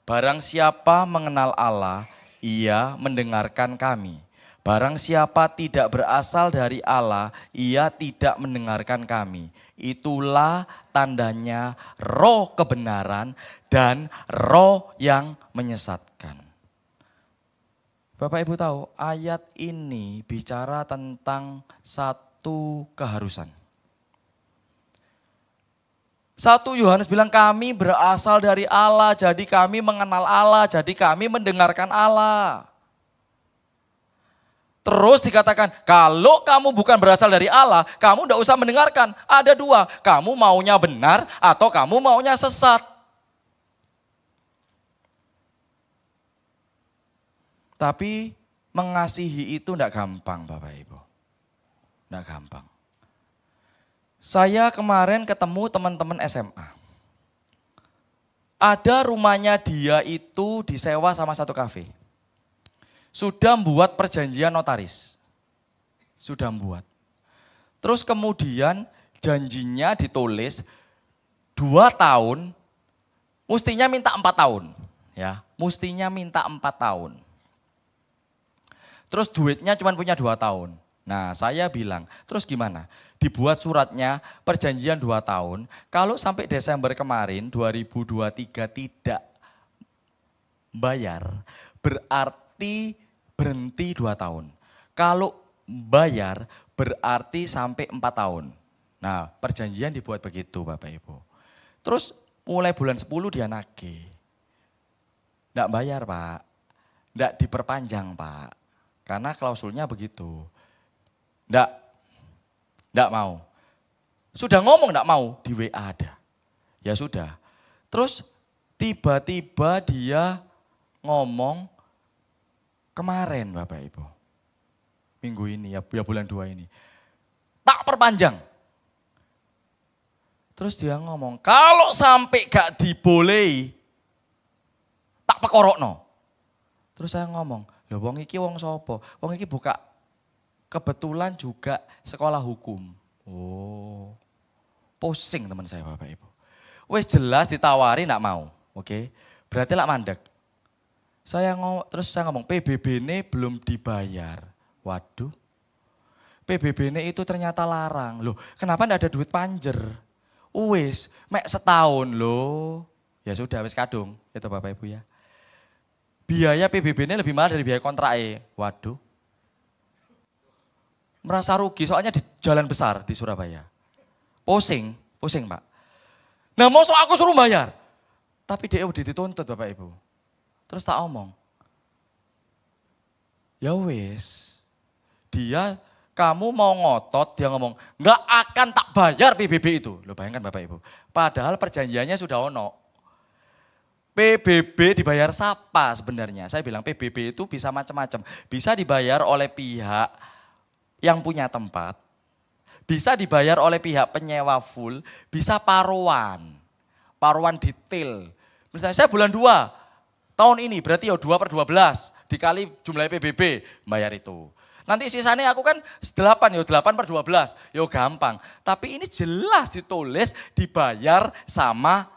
Barang siapa mengenal Allah, ia mendengarkan kami. Barang siapa tidak berasal dari Allah, ia tidak mendengarkan kami. Itulah tandanya roh kebenaran dan roh yang menyesatkan. Bapak Ibu tahu ayat ini bicara tentang satu keharusan. 1 Yohanes bilang kami berasal dari Allah, jadi kami mengenal Allah, jadi kami mendengarkan Allah. Terus dikatakan kalau kamu bukan berasal dari Allah, kamu tidak usah mendengarkan. Ada 2, kamu maunya benar atau kamu maunya sesat. Tapi mengasihi itu tidak gampang Bapak Ibu. Tidak gampang. Saya kemarin ketemu teman-teman SMA. Ada rumahnya dia itu disewa sama satu kafe. Sudah membuat perjanjian notaris. Sudah membuat. Terus kemudian janjinya ditulis 2 tahun, mestinya minta 4 tahun. Ya, mestinya minta 4 tahun. Terus duitnya cuma punya 2 tahun. Nah saya bilang, terus gimana? Dibuat suratnya perjanjian 2 tahun, kalau sampai Desember kemarin 2023 tidak bayar, berarti berhenti 2 tahun. Kalau bayar berarti sampai 4 tahun. Nah perjanjian dibuat begitu Bapak Ibu. Terus mulai bulan 10 dia nagih. Enggak bayar Pak, enggak diperpanjang Pak. Karena klausulnya begitu. Enggak mau. Sudah ngomong enggak mau, di WA ada. Ya sudah. Terus tiba-tiba dia ngomong kemarin Bapak Ibu. Minggu ini ya bulan 2 ini. Tak perpanjang. Terus dia ngomong, kalau sampai gak dibolehi, tak pekorokno. Terus saya ngomong, lho wong iki wong sapa? Wong iki buka kebetulan juga sekolah hukum. Oh. Pusing teman saya Bapak Ibu. Wes jelas ditawari enggak mau. Oke. Berarti lak mandek. Terus saya ngomong PBB ini belum dibayar. Waduh. PBB ini itu ternyata larang. Loh, kenapa enggak ada duit panjer? Wes, mek setahun loh. Ya sudah wes kadung, itu Bapak Ibu ya. Biaya PBB ini lebih mahal dari biaya kontrak. Waduh. Merasa rugi, soalnya di jalan besar di Surabaya. Pusing Pak. Nah mosok aku suruh bayar. Tapi dia udah dituntut Bapak Ibu. Terus tak omong. Ya wis, kamu mau ngotot, dia ngomong, nggak akan tak bayar PBB itu. Lo bayangkan Bapak Ibu. Padahal perjanjiannya sudah ono. PBB dibayar siapa sebenarnya? Saya bilang PBB itu bisa macam-macam. Bisa dibayar oleh pihak yang punya tempat, bisa dibayar oleh pihak penyewa full, bisa paruan detail. Misalnya saya bulan 2 tahun ini, berarti ya 2/12 dikali jumlah PBB, bayar itu. Nanti sisanya aku kan 8/12, ya gampang. Tapi ini jelas ditulis dibayar sama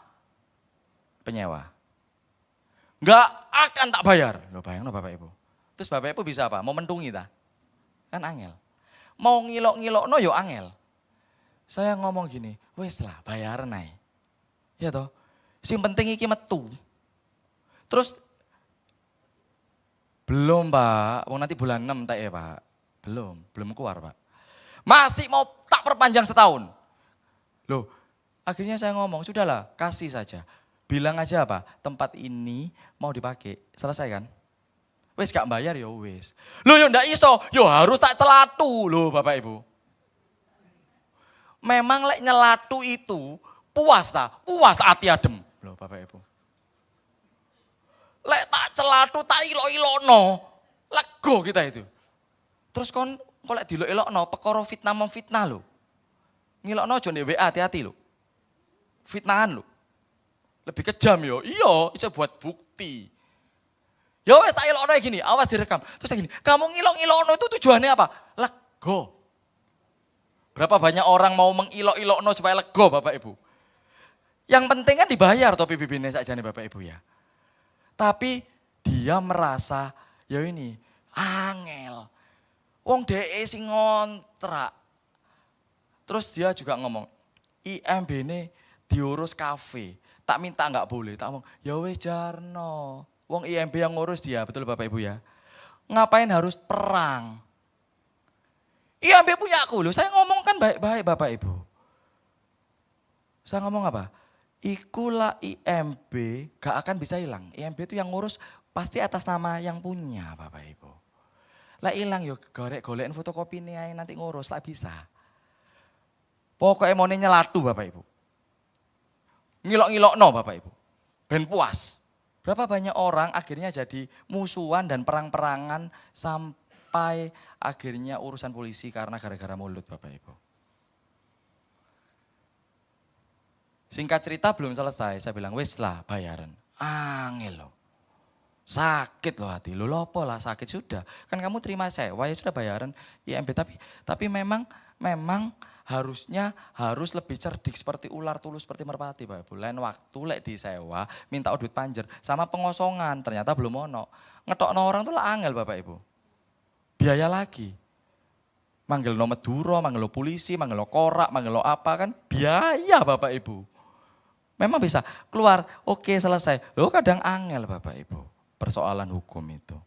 penyewa. Enggak akan tak bayar. Loh bayangin Bapak Ibu. Terus Bapak Ibu bisa apa? Mau mentungi ta? Kan angel. Mau ngilok-ngilok no yo angel. Saya ngomong gini, wes lah bayaran ae. Ya toh. Sing penting iki metu. Terus belum Pak, nanti bulan 6 tak ya Pak. Belum keluar Pak. Masih mau tak perpanjang setahun. Loh, akhirnya saya ngomong, sudahlah kasih saja. Bilang aja apa, tempat ini mau dipakai, selesai kan? Wes gak bayar ya wes. Loh yo ndak iso, yo harus tak celatu loh Bapak Ibu. Memang lek nyelatu itu puas puas hati adem loh Bapak Ibu. Lek tak celatu tak ilo-ilono, lego kita itu. Terus kon lek dilo-ilokno perkara fitnah memfitnah lho. Ngilokno aja ndek WA hati-hati lho. Fitnahan lho. Lebih kejam yo. Iya, itu buat bukti. Ya wes tak ilokno gini, awas direkam. Terus gini, kamu ngilok-ilokno itu tujuannya apa? Lego. Berapa banyak orang mau mengilok-ilokno supaya lego Bapak Ibu. Yang penting kan dibayar toh PBB-nya saja nih Bapak Ibu ya. Tapi dia merasa, ya ini, angel. Wong DE sing ngontrak. Terus dia juga ngomong, IMB ini diurus kafe. Tak minta enggak boleh, tak ngomong, ya wes Jarno. Wong IMB yang ngurus dia, betul Bapak Ibu ya. Ngapain harus perang? IMB punya aku loh, saya ngomong kan baik-baik Bapak Ibu. Saya ngomong apa? Ikulah IMB gak akan bisa hilang. IMB itu yang ngurus pasti atas nama yang punya Bapak Ibu. Lah hilang yuk golek-golekin fotokopi ini nanti ngurus lah bisa. Pokoknya mau nyelatu Bapak Ibu. Ngilok-ngilok no Bapak Ibu. Ben puas. Berapa banyak orang akhirnya jadi musuhan dan perang-perangan sampai akhirnya urusan polisi karena gara-gara mulut Bapak Ibu. Singkat cerita belum selesai, saya bilang wes lah bayaran. Angel loh. Sakit loh hati, lo lopo lah sakit sudah. Kan kamu terima sewa ya sudah bayaran IMB tapi memang harus lebih cerdik seperti ular tulus seperti merpati Bapak Ibu. Lain waktu lek disewa minta audit panjer sama pengosongan ternyata belum ono. Ngetokno orang tuh lah angel Bapak Ibu. Biaya lagi. Manggil no Madura, manggil no polisi, manggil no korak, manggil no apa kan biaya Bapak Ibu. Memang bisa keluar, oke selesai. Loh kadang angel Bapak Ibu persoalan hukum itu.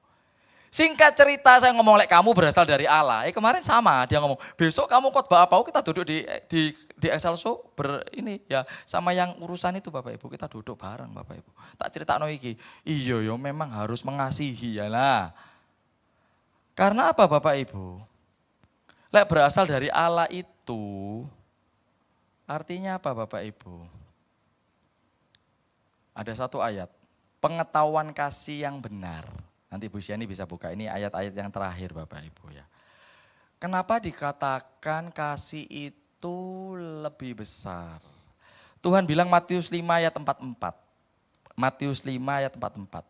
Singkat cerita saya ngomong lek kamu berasal dari Allah. Kemarin sama dia ngomong besok kamu khotbah apa? Kita duduk di Excel show ini ya sama yang urusan itu Bapak Ibu kita duduk bareng Bapak Ibu. Tak cerita no iki. Iya yo memang harus mengasihi ya lah. Karena apa Bapak Ibu? Lek berasal dari Allah itu artinya apa Bapak Ibu? Ada satu ayat pengetahuan kasih yang benar. Nanti Bu Syani bisa buka, ini ayat-ayat yang terakhir Bapak Ibu ya. Kenapa dikatakan kasih itu lebih besar? Tuhan bilang Matius 5 ayat 44. Matius 5 ayat 44.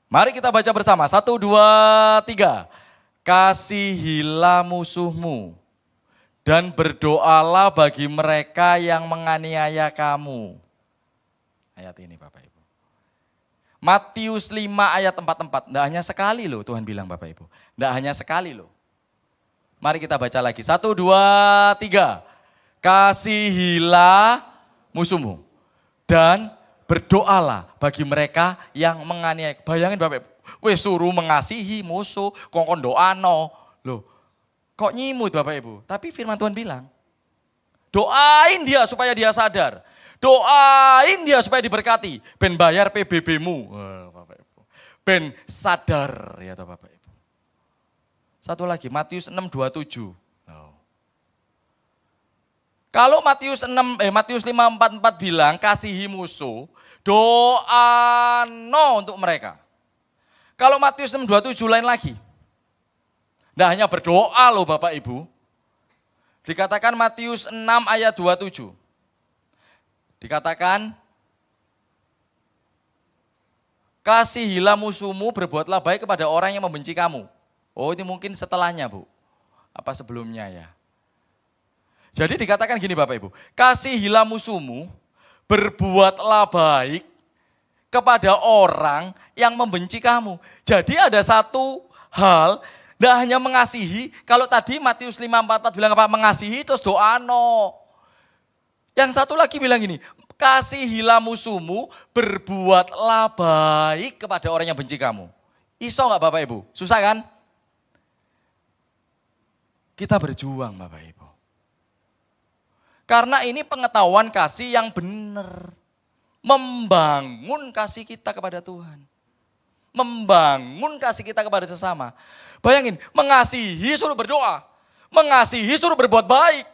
Mari kita baca bersama, 1, 2, 3. Kasihilah musuhmu dan berdoalah bagi mereka yang menganiaya kamu. Ayat ini Bapak Ibu. Matius 5 ayat 44, tidak hanya sekali loh Tuhan bilang Bapak Ibu. Tidak hanya sekali loh. Mari kita baca lagi, 1, 2, 3. Kasihilah musuhmu dan berdoalah bagi mereka yang menganiaya. Bayangin Bapak Ibu, wes suruh mengasihi musuh, kongkon doano. Loh, Kok nyimut Bapak Ibu? Tapi firman Tuhan bilang, doain dia supaya dia sadar. Doain dia supaya diberkati. Ben bayar PBB-mu. Bapak Ibu. Ben sadar ya Bapak Ibu. Satu lagi, Matius 6:27. Kalau Matius 5:44 bilang kasihi musuh, doa no untuk mereka. Kalau Matius 6:27 lain lagi. Nah hanya berdoa loh Bapak Ibu. Dikatakan Matius 6 ayat 27. Dikatakan, kasihilah musuhmu, berbuatlah baik kepada orang yang membenci kamu. Oh ini mungkin setelahnya Bu. Apa sebelumnya ya? Jadi dikatakan gini Bapak Ibu, kasihilah musuhmu, berbuatlah baik kepada orang yang membenci kamu. Jadi ada satu hal, tidak hanya mengasihi, kalau tadi Matius 5:44 bilang apa? Mengasihi terus doa no. Yang satu lagi bilang gini, kasihilah musuhmu, berbuatlah baik kepada orang yang benci kamu. Iso nggak Bapak Ibu? Susah kan? Kita berjuang Bapak Ibu. Karena ini pengetahuan kasih yang benar. Membangun kasih kita kepada Tuhan. Membangun kasih kita kepada sesama. Bayangin, mengasihi suruh berdoa. Mengasihi suruh berbuat baik.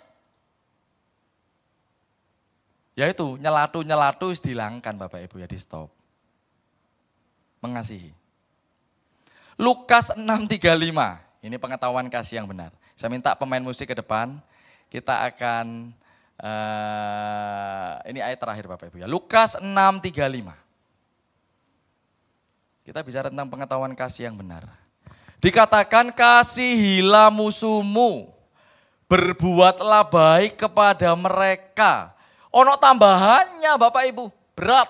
Yaitu nyelatu-nyelatu dihilangkan Bapak Ibu ya, di stop. Mengasihi. Lukas 6:35, ini pengetahuan kasih yang benar. Saya minta pemain musik ke depan, kita akan... ini ayat terakhir Bapak Ibu ya. Lukas 6:35. Kita bicara tentang pengetahuan kasih yang benar. Dikatakan kasihilah musuhmu, berbuatlah baik kepada mereka. Ono tambahannya Bapak Ibu, berat.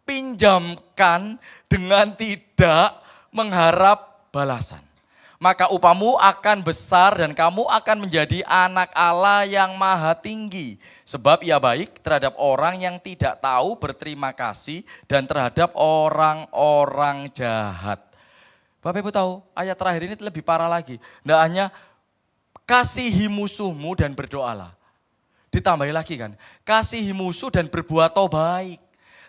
Pinjamkan dengan tidak mengharap balasan. Maka upamu akan besar dan kamu akan menjadi anak Allah yang maha tinggi. Sebab ia baik terhadap orang yang tidak tahu berterima kasih dan terhadap orang-orang jahat. Bapak Ibu tahu ayat terakhir ini lebih parah lagi. Tidak hanya kasihi musuhmu dan berdoalah. Ditambahi lagi kan, kasihi musuh dan berbuat baik.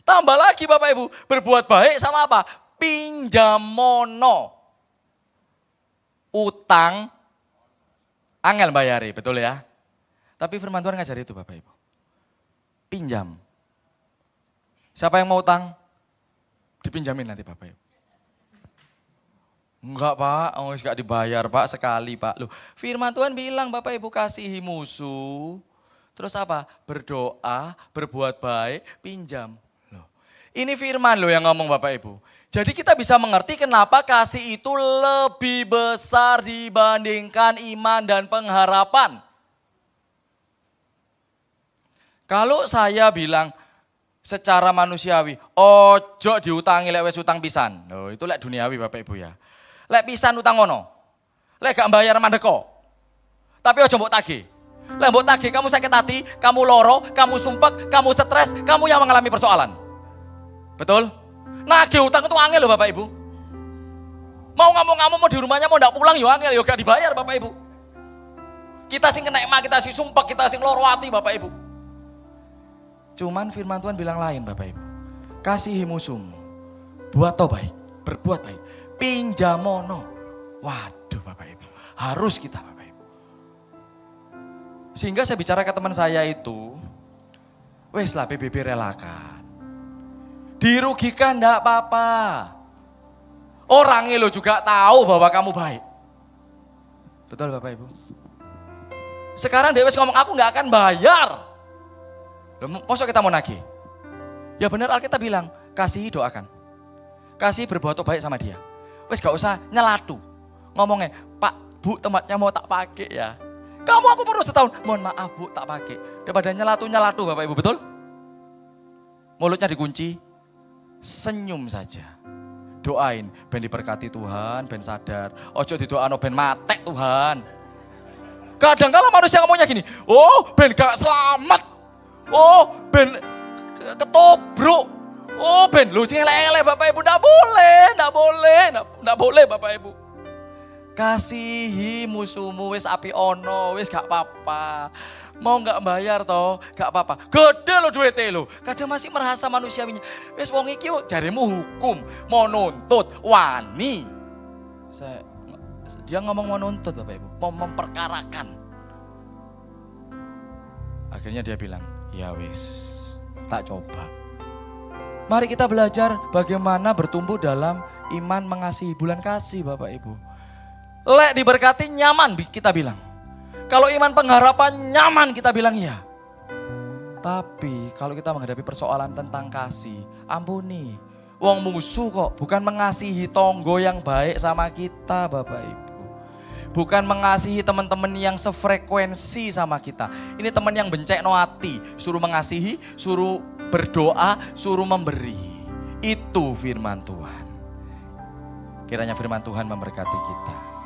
Tambah lagi Bapak Ibu, berbuat baik sama apa? Pinjamono. Utang, angel bayari, betul ya? Tapi firman Tuhan ngajar itu Bapak Ibu. Pinjam. Siapa yang mau utang? Dipinjamin nanti Bapak Ibu. Enggak Pak, enggak dibayar Pak, sekali Pak. Loh, firman Tuhan bilang Bapak Ibu kasihi musuh, terus apa? Berdoa, berbuat baik, pinjam. Loh, ini firman loh yang ngomong Bapak Ibu. Jadi kita bisa mengerti kenapa kasih itu lebih besar dibandingkan iman dan pengharapan. Kalau saya bilang secara manusiawi, ojo diutangi lek wis utang pisan. Loh, itu lek duniawi Bapak Ibu ya. Lek pisan utang ngono. Lek gak bayar mandeko. Tapi ojo mbok tagih. Lek mbok tagih kamu sakit hati, kamu loro, kamu sumpek, kamu stres, kamu yang mengalami persoalan. Betul? Nagih utang itu angel loh Bapak Ibu. Mau ngamuk-ngamuk mau di rumahnya mau ndak pulang yo angel yo gak dibayar Bapak Ibu. Kita sing kena emak, kita sing sumpek, kita sing loro hati Bapak Ibu. Cuman firman Tuhan bilang lain Bapak Ibu. Kasihi musuhmu. Buat baik, berbuat baik. Pinjamono. Waduh Bapak Ibu. Harus kita Bapak Ibu. Sehingga saya bicara ke teman saya itu, wes lah PBB relakan. Dirugikan enggak apa-apa. Orangnya lo juga tahu bahwa kamu baik. Betul Bapak Ibu? Sekarang Dewas ngomong aku enggak akan bayar. Loh, masa kita mau nagih? Ya benar Alkitab bilang, kasihi doakan. Kasih berbuat baik sama dia. Wes gak usah nyelatu. Ngomongnya, Pak, Bu tempatnya mau tak pakai ya. Kamu aku perlu setahun, mohon maaf Bu tak pakai. Daripada nyelatu Bapak Ibu, betul? Mulutnya dikunci. Senyum saja. Doain, ben diberkati Tuhan, ben sadar. Ojo didoano ben matek Tuhan. Kadang-kala manusia ngomongnya gini, oh ben gak selamat. Oh ben ketobruk. Oh ben lu sing elek-elek Bapak Ibu, ndak boleh Bapak Ibu. Kasihi musuhmu wis api ono, wis gak apa-apa. Mau gak bayar toh, gak apa-apa. Gede lo duitnya lo. Kadang masih merasa manusiawinya. Wis wong iki jarimu hukum, mau nuntut, wani. Dia ngomong mau nuntut Bapak Ibu, mau memperkarakan. Akhirnya dia bilang, ya wis, tak coba. Mari kita belajar bagaimana bertumbuh dalam iman mengasihi, bulan kasih Bapak Ibu. Lek diberkati nyaman kita bilang. Kalau iman pengharapan nyaman kita bilang iya. Tapi kalau kita menghadapi persoalan tentang kasih, ampuni. Wong musuh kok, bukan mengasihi tonggo yang baik sama kita Bapak Ibu. Bukan mengasihi teman-teman yang sefrekuensi sama kita. Ini teman yang bencekno hati, suruh mengasihi, suruh berdoa, suruh memberi. Itu firman Tuhan. Kiranya firman Tuhan memberkati kita.